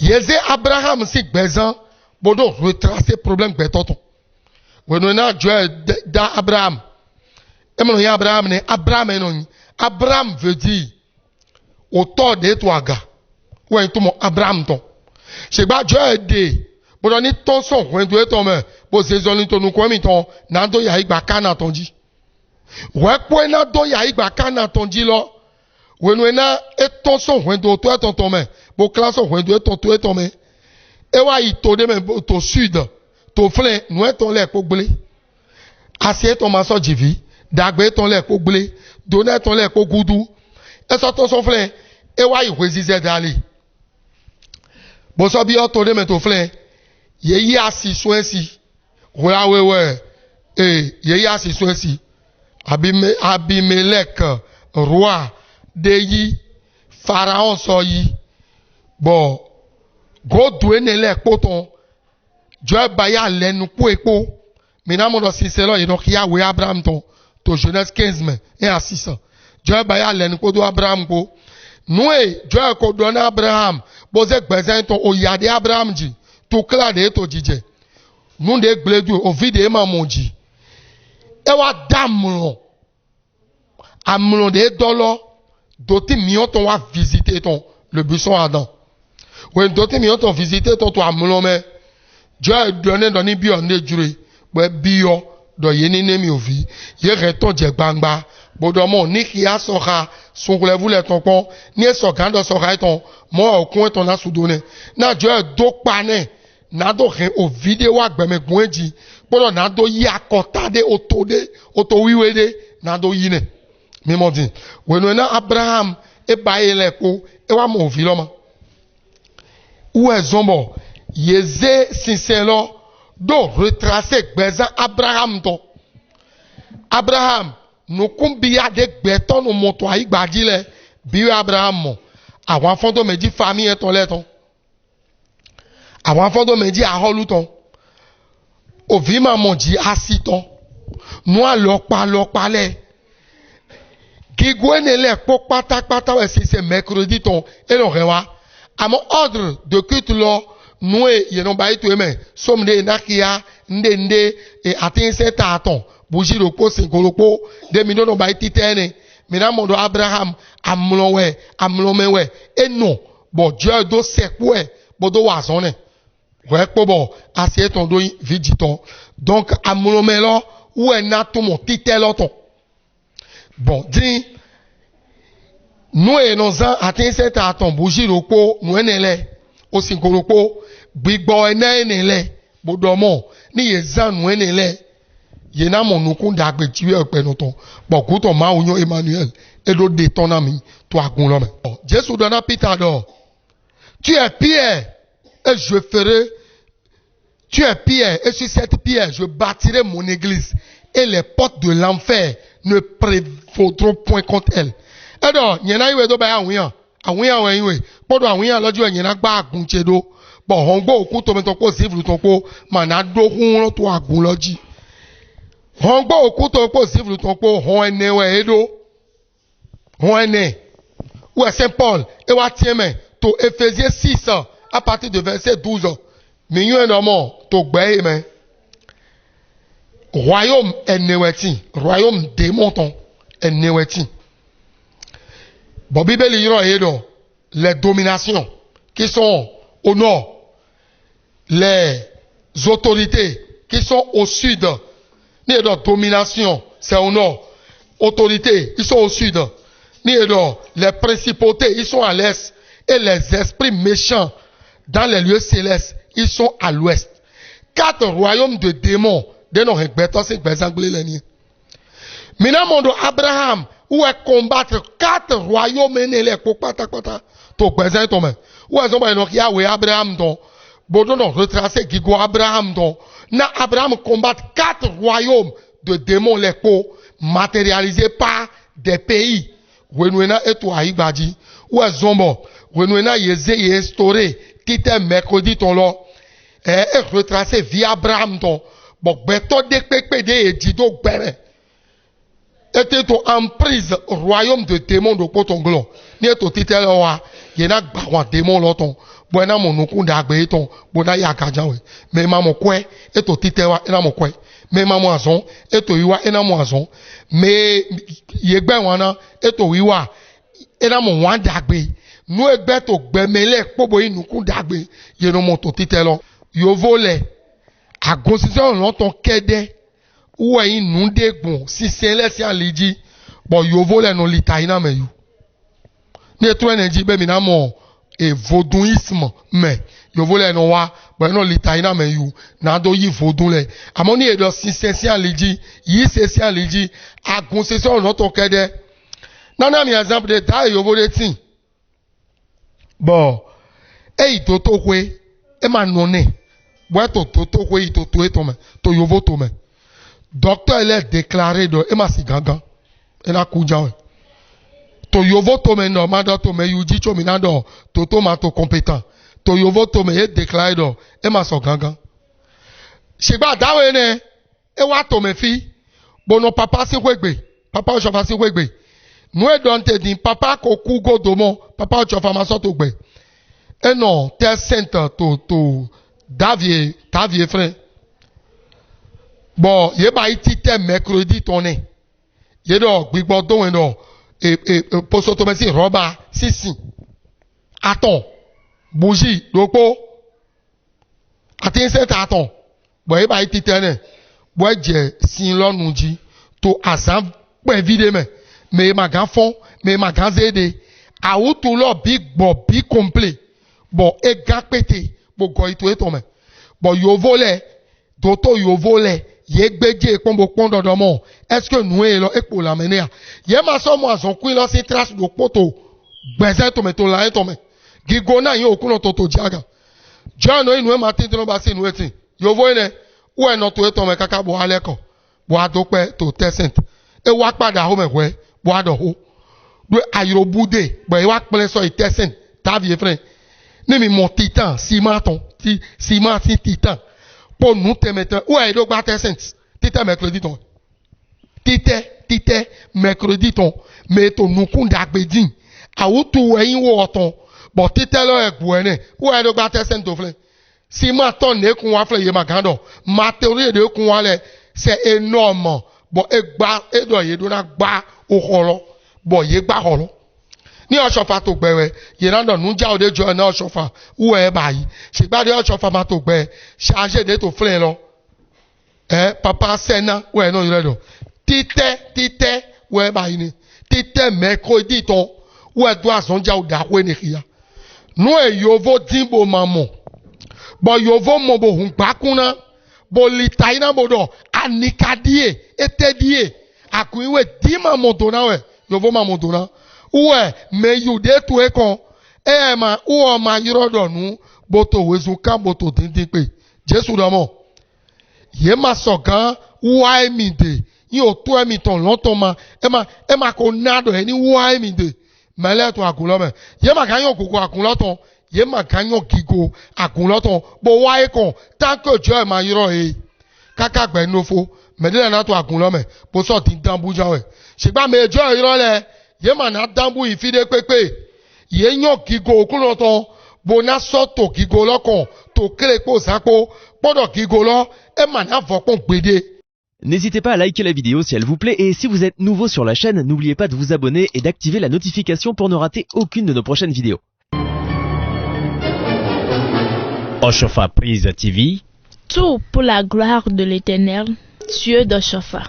Yeze Abraham si gbezan bodo retracer problème betoton. Wenona Dieu da Abraham. Emno ya Abraham ne Abraham non. Abraham veut dire auteur de toi gars. Ouais tout mon Abraham ton. C'est ba Dieu de bodo ni ton son when do ton me. Bo saison ni ton ko mi ton na do ya igba kana ton di. Ouais po na do ya igba kana ton di lo. Wenona et ton son when do toi ton me. Bo classe when do ton me. E wa ito de me to sud. To flen nou ton lè ko gblé. Assied ton maso jivi, dagbe ton lè ko gblé, donner ton lè ko goudou. E so ton son flen, e wa yi wezize dali. Bo so bi to de me to flen, ye yi asi soin si. Ouais. Ye yi asi soin si. Abimelech roi de yi pharaon so yi. Bon, go douene lè poton. Dieu baya l'en pour épo. Maintenant, mon sincère, et donc, il y a Abraham ton, Genèse 15, et à 600. Dieu baya l'en pour Abraham ko. Nous, Dieu a donné Abraham, posé besoin ton, au yade Abraham dit, tout clair de to DJ. Nous, de glédou, au vide, maman dit. Et wa damlon. Amlon de dollars, doté million ton va visiter ton, le buisson Adam. Ou doté million ton visiter ton, toi, amlon, mais, Dieu a donné dans les bio en durée. Ouais, bio, dans yéni nemi ovi. Yé reton dje bangba. Bodomo, ni kia soka, son voulez-vous les tonkon, ni soka dans soka ton, moi au coin ton a soudonné. Na Dieu a do pané. Na do rien au vidéo ak beme gwenji. Bodo na do yi akotade otode, otowiwede, na do yine. Mais mon dit, when Abraham, e baye le ko, e wa mon viloma. Où est zombo? Yeze sincèrement do retracer gbezan Abraham ton. Abraham nous combia de gbeton nous monto ayi gbadi le bi Abraham mo. Àwọn fondo me di famille ton le ton. Àwọn fondo me di aholu ton. O vi maman di asiton. Nous alors pa le. Gigwene le po pata we si c'est mercredi ton et le rewa. À mon ordre de culte là nous yenon ba itu eme somme de nakia ndende et atteint cet aton bougie le po singolopo de millions no ba itene mina mondo Abraham amlomewe et non bon Dieu do sekwe bodo wazone ouais po bon assied ton do viditon donc amlomelo ou en tout mon titeloton bon dit nous nos atteint cet aton bougie le po nous enele o singolopo gbigbo enele bodomo ni yezanu enele yena monukun dagbe tiwe openoton boku to ma unyo Emmanuel edo de ton ami to agun lo me Jésus donna Peter do tu es pierre et je ferai tu es pierre et sur cette pierre je bâtirai mon église et les portes de l'enfer ne prévaudront point contre elle edo yena iwe do ba awuyan wenwe podo awuyan lojo yena gba agun chedo bo hongbo oku to me to ko sivlu to ko mana dohun to agun loji hongbo oku to ko sivlu to ko hon ene we edo hon ene ou Saint Paul e wa tieme to Ephésiens 6 à partir de verset 12 minyo enomo to gbe me royaume eneweti royaume démonton eneweti bon Bible yiro les dominations qui sont au nord, les autorités qui sont au sud, ni de domination, c'est au nord, autorités, ils sont au sud, ni de les principautés, ils sont à l'est, et les esprits méchants dans les lieux célestes, ils sont à l'ouest. 4 royaumes de démons, de nos régbettants, c'est que anglais l'année. Maintenant, mon Abraham, où est combattre 4 royaumes et les pata to besoin to me où est on donc ya we Abraham donc bodo non retracer gigo Abraham donc na Abraham combattre 4 royaumes de démons les po matérialisés par des pays wenwena eto aibadi où est zombo wenwena yeze instauré tite mercredi ton lo et retracer via Abraham donc bon beto de pepe de edido gbere était en prise royaume de démons de potonglon ni to titela wa yena gba wa démon loton bo na mo nukun da gbe ton bo na ya gajan we me ma mo kwe eto titewa ina mo kwe me ma mo azon eto wiwa ina mo azon me yegbe won na eto wiwa ina mo wan da gbe nu egbe to gbe mele pobo inukun da gbe ye no mo to titelo yovo le agonsise on ton kede uwe inu degun sisen lesi aliji bo yovo le no lita ina me yu ni eto energy be mi na mo e vodouisme me yovo le no wa bo no lita ina me yu na do yi vodou le amoni e do sisen aliji yi sesen aliji agonsise on ton kede nana mi exemple de ta yovo de tin bon e itoto kwe e ma none bo to kwe itoto e to me to yovo to me docteur elle est déclaré de e ma si gangan e na kuja we to yovo to me no ma do to me yuji cho mi na do to ma to compétent to yovo to me e déclaré do e ma so gangan sigba dawe ne e wa to me fi bono papa si kwegbe papa o sofa si kwegbe nu e don te din papa ko ku godomo papa o sofa ma so to gbe e no te center to davie tavie frère bon ye ba iti te mercredi toné ye do gbigbo do wen do poso to me si roba sisi aton bougie dopo atin set aton bon ye ba iti te ne bo je sin lonu ji to asan pe vide me ma gan fon me ma gan zede a wutu lo big bo big complet bon e gan pété bo go itu e to me bon yo volé doto yo volé ye gbeje pombo pondo do mo est-ce que nous e lo e po la menea ye ma so mo azon ku lo si trace do poto gbeze to me to la e to me gigo na yin okun to to jaga john no inu e ma tin no ba si nu etin yo vo ene wo e no to e to me kaka bo aleko bo adope to tesent e wa pada ho me we bo ado ho do ayro bude bo e wa pele so tesent ta vie frère ni mi mon titan ciment titan pour nous te mettre où est donc battre sens tite mercredi ton tite mercredi ton mais ton nous kunda gbedin a wutu yin wo ton bon tite lo egbuene où est donc battre sens to fle ciment ton ne kun wa fle ye magando matériel de kun wa le c'est énorme bon egba edo ye do na gba ohoro bon ye gba holo ni osofa to gbewe ye na do nu ja ode jo na osofa wo e bayi se gba de osofa ma to gbe charger de to flin lo papa sena wo e no ire do tite wo e bayi ni tite mercredi ton wo e do ason ja o da ko ni kia nu e yovo dimbo mamo bo yovo mo bo hun gbakuna bo litaina bodo anikadie etedie akuiwe dima modona we yovo mamodona uwe me yude tu ekon ma uwo ma yirodo nu boto wezu kan boto dindin pe Jesu do mo ye ma so gan wa mi de yin o to mi ton lon ton ma e ma ko nado eni wa mi de mele to akun lo me ye ma kan yo koko akun lo ton ye ma kan yo gigo akun lo ton bo wa ekon tan ko jo e ma yiro kaka gbe nofo me de na to akun lo me bo so tin dambu jan we sigba me jo yiro le ye ma na dambu ifide pepe ye yan gigo okun ton bo na so to gigo lokon to kere po sapo podo gigo lo e ma na fopon gbede. N'hésitez pas à liker la vidéo si elle vous plaît et si vous êtes nouveau sur la chaîne, n'oubliez pas de vous abonner et d'activer la notification pour ne rater aucune de nos prochaines vidéos. Oshofa Prise TV. Tout pour la gloire de l'Éternel, Dieu de Shofa.